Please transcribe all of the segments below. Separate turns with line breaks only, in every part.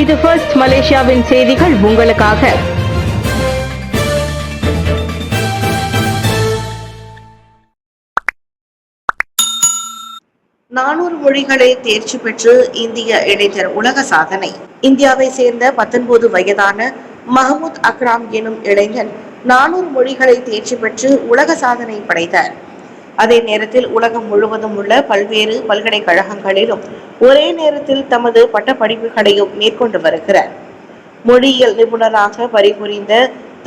இது ஃபர்ஸ்ட் மலேசியாவின் செய்திகள் உங்களுக்காக.
400 மொழிகளை தேர்ச்சி பெற்று இந்திய இளைஞர் உலக சாதனை. இந்தியாவை சேர்ந்த 19 வயதான மஹமூத் அக்ராம் எனும் இளைஞன் 400 மொழிகளை தேர்ச்சி பெற்று உலக சாதனை படைத்தார். அதே நேரத்தில் உலகம் முழுவதும் உள்ள பல்வேறு பல்கலைக்கழகங்களிலும் ஒரே நேரத்தில் தமது பட்டப்படிப்புகளையும் மேற்கொண்டு வருகிறார். மொழியியல் நிபுணராக பணிபுரிந்த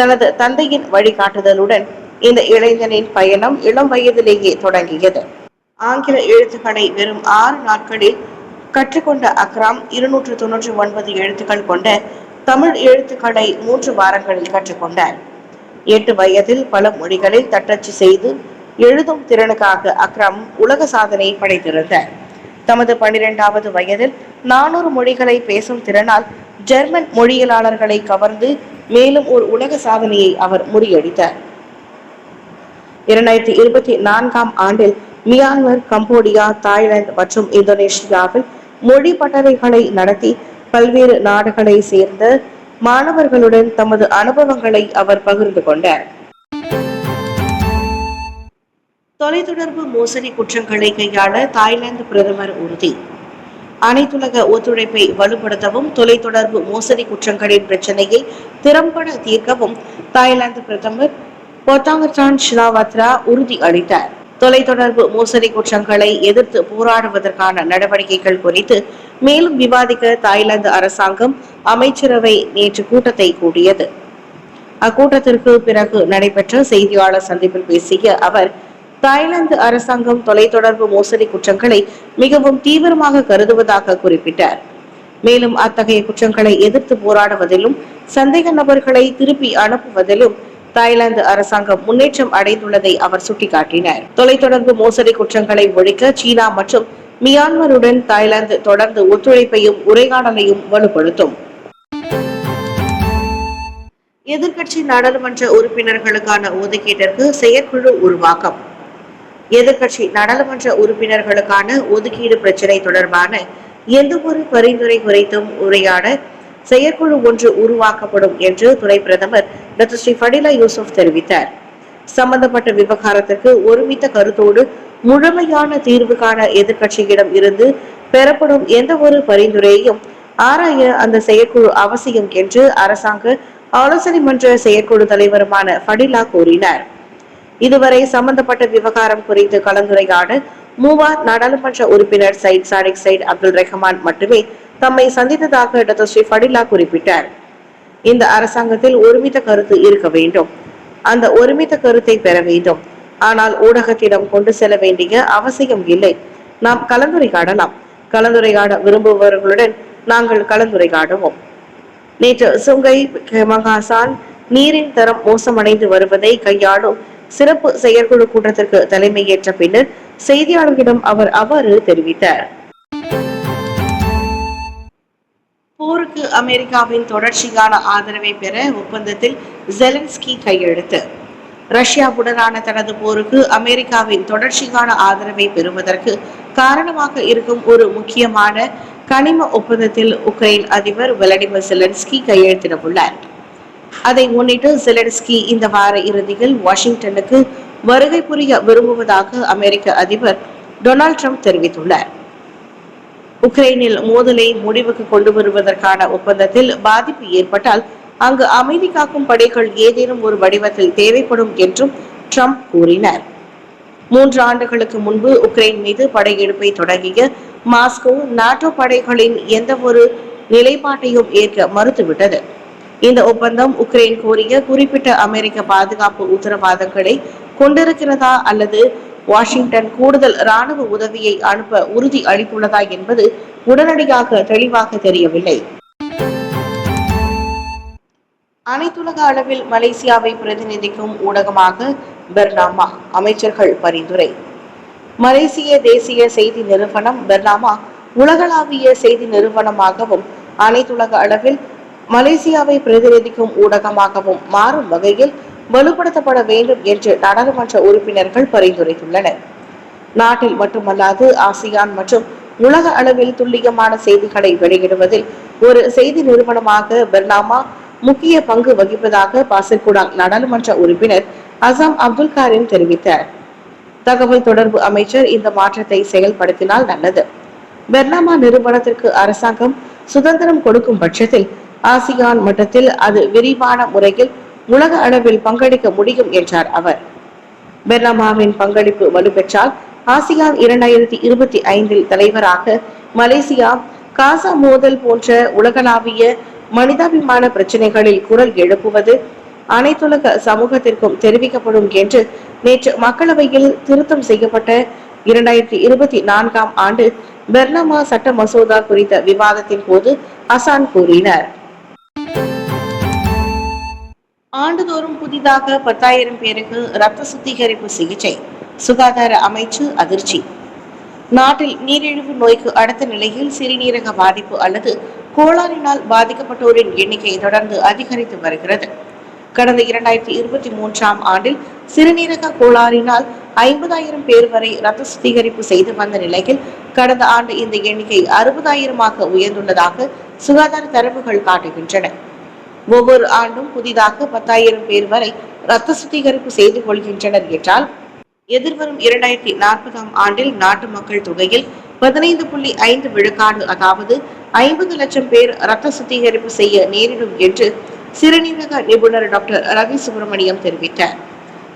தனது தந்தையின் வழிகாட்டுதலுடன் இந்த இளைஞனின் பயணம் இளம் வயதிலேயே தொடங்கியது. ஆங்கில எழுத்துக்களை வெறும் 6 நாட்களில் கற்றுக்கொண்ட அக்ராம் 299 எழுத்துக்கள் கொண்ட தமிழ் எழுத்துக்களை 3 வாரங்களில் கற்றுக்கொண்டார். 8 வயதில் பல மொழிகளில் தட்டச்சு செய்து எழுதும் திறனுக்காக அக்ராம் உலக சாதனை படைத்திருந்தார். தமது 12வது வயதில் 400 மொழிகளை பேசும் திறனால் ஜெர்மன் மொழியியலாளர்களை கவர்ந்து மேலும் ஒரு உலக சாதனையை அவர் முறியடித்தார். 2024ஆம் ஆண்டில் மியான்மர், கம்போடியா, தாய்லாந்து மற்றும் இந்தோனேஷியாவில் மொழி பட்டறைகளை நடத்தி பல்வேறு நாடுகளை சேர்ந்த மாணவர்களுடன் தமது அனுபவங்களை அவர் பகிர்ந்து கொண்டார். தொலைத்தொடர்பு மோசடி குற்றங்களை கையாள தாய்லாந்து பிரதமர் உறுதி. அனைத்துலக ஒத்துழைப்பை வலுப்படுத்தவும் தொலைத்தொடர்பு மோசடி குற்றங்களின் பிரச்சனையை திறம்பட தீர்க்கவும் தாய்லாந்து பிரதமர் பொத்தாங்கத்தான் ஷினாவாத்ரா உறுதி அளித்தார். தொலைத்தொடர்பு மோசடி குற்றங்களை எதிர்த்து போராடுவதற்கான நடவடிக்கைகள் குறித்து மேலும் விவாதிக்க தாய்லாந்து அரசாங்கம் அமைச்சரவை நேற்று கூட்டத்தை கூட்டியது. அக்கூட்டத்திற்கு பிறகு நடைபெற்ற செய்தியாளர் சந்திப்பில் பேசிய அவர், தாய்லாந்து அரசாங்கம் தொலைத்தொடர்பு மோசடி குற்றங்களை மிகவும் தீவிரமாக கருதுவதாக குறிப்பிட்டார். மேலும் அத்தகைய குற்றங்களை எதிர்த்து போராடுவதிலும் சந்தேக நபர்களை திருப்பி அனுப்புவதிலும் தாய்லாந்து அரசாங்கம் முன்னேற்றம் அடைந்துள்ளதை அவர் சுட்டிக்காட்டினார். தொலைத்தொடர்பு மோசடி குற்றங்களை ஒழிக்க சீனா மற்றும் மியான்மருடன் தாய்லாந்து தொடர்ந்து ஒத்துழைப்பையும் உரையாடலையும் வலுப்படுத்தும். எதிர்க்கட்சி நாடாளுமன்ற உறுப்பினர்களுக்கான ஒதுக்கீட்டிற்கு செயற்குழு உருவாக்கம். எதிர்க்கட்சி நாடாளுமன்ற உறுப்பினர்களுக்கான ஒதுக்கீடு பிரச்சினை தொடர்பான எந்த ஒரு பரிந்துரை குறித்தும் உரையாட செயற்குழு ஒன்று உருவாக்கப்படும் என்று துணை பிரதமர் டாக்டர் ஸ்ரீ ஃபடிலா யூசுப் தெரிவித்தார். சம்பந்தப்பட்ட விவகாரத்திற்கு ஒருமித்த கருத்தோடு முழுமையான தீர்வு காண எதிர்க்கட்சியிடம் இருந்து பெறப்படும் எந்த ஒரு பரிந்துரையையும் ஆராய அந்த செயற்குழு அவசியம் என்று அரசாங்க ஆலோசனை மன்ற செயற்குழு தலைவருமான ஃபடிலா கூறினார். இதுவரை சம்பந்தப்பட்ட விவகாரம் குறித்து கலந்துரையாட 3 நாடாளுமன்ற உறுப்பினர் சைட் சாடிக் சைட் அப்துல் ரஹ்மான் மட்டுமே தம்மை சந்தித்ததாக டாக்டர் ஸ்ரீ ஃபடிலா குறிப்பிட்டார். இந்த அரசாங்கத்தில் ஒருமித்த கருத்து இருக்க வேண்டும். அந்த ஒருமித்த கருத்தை பெற வேண்டும். ஆனால் ஊடகத்திடம் கொண்டு செல்ல வேண்டிய அவசியம் இல்லை. நாம் கலந்துரையாடலாம். கலந்துரையாட விரும்புபவர்களுடன் நாங்கள் கலந்துரையாடுவோம். நேற்று சுங்கை மகாசான் நீரின் தரம் மோசமடைந்து வருவதை கையாளும் சிறப்பு செயற்குழு கூட்டத்திற்கு தலைமையேற்ற பின்னர் செய்தியாளர்களிடம் அவர் அவ்வாறு தெரிவித்தார். போருக்கு அமெரிக்காவின் தொடர்ச்சியான ஆதரவை பெற ஒப்பந்தத்தில் ஜெலன்ஸ்கி கையெழுத்து. ரஷ்யாவுடனான தனது போருக்கு அமெரிக்காவின் தொடர்ச்சியான ஆதரவை பெறுவதற்கு காரணமாக இருக்கும் ஒரு முக்கியமான கனிம ஒப்பந்தத்தில் உக்ரைன் அதிபர் விளாடிமிர் ஜெலன்ஸ்கி கையெழுத்திடவுள்ளார். அதை முன்னிட்டு ஜெலன்ஸ்கி இந்த வார இறுதியில் வாஷிங்டனுக்கு வருகை புரிய விரும்புவதாக அமெரிக்க அதிபர் டொனால்ட் ட்ரம்ப் தெரிவித்துள்ளார். உக்ரைனில் மோதலை முடிவுக்கு கொண்டு வருவதற்கான ஒப்பந்தத்தில் பாதிப்பு ஏற்பட்டால் அங்கு அமைதி காக்கும் படைகள் ஏதேனும் ஒரு வடிவத்தில் தேவைப்படும் என்றும் ட்ரம்ப் கூறினார். 3 ஆண்டுகளுக்கு முன்பு உக்ரைன் மீது படையெடுப்பை தொடங்கிய மாஸ்கோ நாட்டோ படைகளின் எந்த ஒரு நிலைப்பாட்டையும் ஏற்க மறுத்துவிட்டது. இந்த ஒப்பந்தம் உக்ரைன் கோரிய குறிப்பிட்ட அமெரிக்க பாதுகாப்பு உத்தரவாதங்களை கொண்டிருக்கிறதா அல்லது வாஷிங்டன் கூடுதல் ராணுவ உதவியை அனுப்ப உறுதி அளித்துள்ளதா என்பது உடனடியாக தெளிவாக தெரியவில்லை. அனைத்துலக அளவில் மலேசியாவை பிரதிநிதிக்கும் ஊடகமாக பெர்னாமா அமைச்சர்கள் பரிந்துரை. மலேசிய தேசிய செய்தி நிறுவனம் பெர்னாமா உலகளாவிய செய்தி நிறுவனமாகவும் அனைத்துலக அளவில் மலேசியாவை பிரதிநிதிக்கும் ஊடகமாகவும் மாறும் வகையில் வலுப்படுத்தப்பட வேண்டும் என்று நாடாளுமன்ற உறுப்பினர்கள் பரிந்துரைத்துள்ளனர். நாட்டில் மட்டுமல்லாது ஆசியான் மற்றும் உலக அளவில் துல்லியமான செய்திகளை வெளியிடுவதில் ஒரு செய்தி நிறுவனமாக பெர்னாமா முக்கிய பங்கு வகிப்பதாக பாசிர்குடாங் நாடாளுமன்ற உறுப்பினர் அசாம் அப்துல் காரிம் தெரிவித்தார். தகவல் தொடர்பு அமைச்சர் இந்த மாற்றத்தை செயல்படுத்தினால் நல்லது. பெர்னாமா நிறுவனத்திற்கு அரசாங்கம் சுதந்திரம் கொடுக்கும் பட்சத்தில் ஆசியான் மட்டத்தில் அது விரிவான முறையில் உலக அளவில் பங்களிக்க முடியும் என்றார் அவர். பெர்னாமாவின் பங்களிப்பு வலுப்பெற்றால் ஆசியான் 2025 தலைவராக மலேசியா காசா மோதல் போன்ற உலகளாவிய மனிதாபிமான பிரச்சனைகளில் குரல் எழுப்புவது அனைத்துலக சமூகத்திற்கும் தெரிவிக்கப்படும் என்று நேற்று மக்களவையில் திருத்தம் செய்யப்பட்ட 2024 ஆண்டு பெர்னாமா சட்ட மசோதா குறித்த விவாதத்தின் போது அசான் கூறினார். ஆண்டுதோறும் புதிதாக 10,000 பேருக்கு இரத்த சுத்திகரிப்பு சிகிச்சை, சுகாதார அமைச்சு அதிர்ச்சி. நாட்டில் நீரிழிவு நோய்க்கு அடுத்த நிலையில் சிறுநீரக பாதிப்பு அல்லது கோளாறினால் பாதிக்கப்பட்டோரின் எண்ணிக்கை தொடர்ந்து அதிகரித்து வருகிறது. கடந்த 2023 ஆண்டில் சிறுநீரக கோளாறினால் 50,000 பேர் வரை இரத்த சுத்திகரிப்பு செய்து வந்த நிலையில் கடந்த ஆண்டு இந்த எண்ணிக்கை 60,000 உயர்ந்துள்ளதாக சுகாதார தரவுகள் காட்டுகின்றன. ஒவ்வொரு ஆண்டும் புதிதாக 10,000 பேர் வரை இரத்த சுத்திகரிப்பு செய்து கொள்கின்றனர் என்றால் எதிர்வரும் 2040 ஆண்டில் நாட்டு மக்கள் தொகையில் 15.5 விழுக்காடு, அதாவது 50 லட்சம் பேர் இரத்த சுத்திகரிப்பு செய்ய நேரிடும் என்று சிறுநீரக நிபுணர் டாக்டர் ரவி சுப்பிரமணியம் தெரிவித்தார்.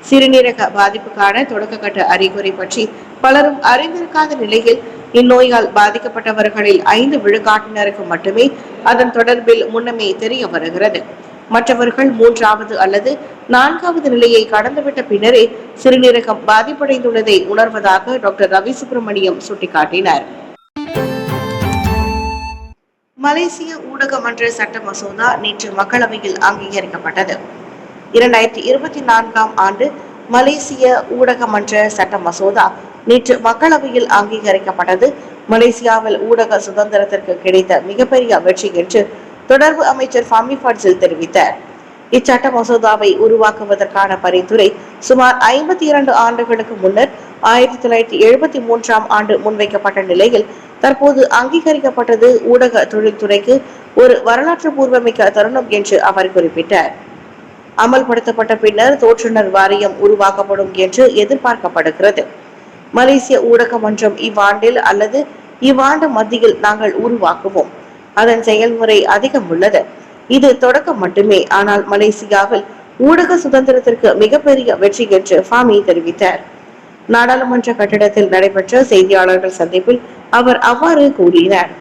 சிறுநீரக பாதிப்புக்கான தொடக்க கட்ட அறிகுறி பற்றி பலரும் அறிந்திருக்காத நிலையில் இந்நோயால் பாதிக்கப்பட்டவர்களில் 5 விழுக்காட்டினருக்கு மட்டுமே அதன் தொடர்பில் முன்னமே தெரிய வருகிறது. மற்றவர்கள் 3வது அல்லது 4வது நிலையை கடந்துவிட்ட பின்னரே சிறுநீரகம் பாதிப்படைந்துள்ளதை உணர்வதாக டாக்டர் ரவி சுப்பிரமணியம் சுட்டிக்காட்டினார். மலேசிய ஊடக மன்ற சட்ட மசோதா நேற்று மக்களவையில் அங்கீகரிக்கப்பட்டது. 2024 ஆண்டு மலேசிய ஊடக மன்ற சட்ட மசோதா நேற்று மக்களவையில் அங்கீகரிக்கப்பட்டது மலேசியாவில் ஊடக சுதந்திரத்திற்கு கிடைத்த மிகப்பெரிய வெற்றி என்று தொடர்பு அமைச்சர் ஃபாமி ஃபட்சில் தெரிவித்தார். இச்சட்ட மசோதாவை உருவாக்குவதற்கான பரிந்துரை சுமார் 52 ஆண்டுகளுக்கு முன்னர் 1973 ஆண்டு முன்வைக்கப்பட்ட நிலையில் தற்போது அங்கீகரிக்கப்பட்டது ஊடக தொழில்துறைக்கு ஒரு வரலாற்று பூர்வமிக்க தருணம் என்று அவர் குறிப்பிட்டார். அமல்படுத்தப்பட்ட பின்னர் தோற்றுநர் வாரியம் உருவாக்கப்படும் என்று எதிர்பார்க்கப்படுகிறது. மலேசிய ஊடக மன்றம் இவ்வாண்டில் அல்லது இவ்வாண்டு மத்தியில் நாங்கள் உருவாக்குவோம். அதன் செயல்முறை அதிகம் உள்ளது. இது தொடக்கம் மட்டுமே, ஆனால் மலேசியாவில் ஊடக சுதந்திரத்திற்கு மிகப்பெரிய வெற்றி என்று ஃபாமி தெரிவித்தார். நாடாளுமன்ற கட்டிடத்தில் நடைபெற்ற செய்தியாளர்கள் சந்திப்பில் அவர் அவ்வாறு கூறினார்.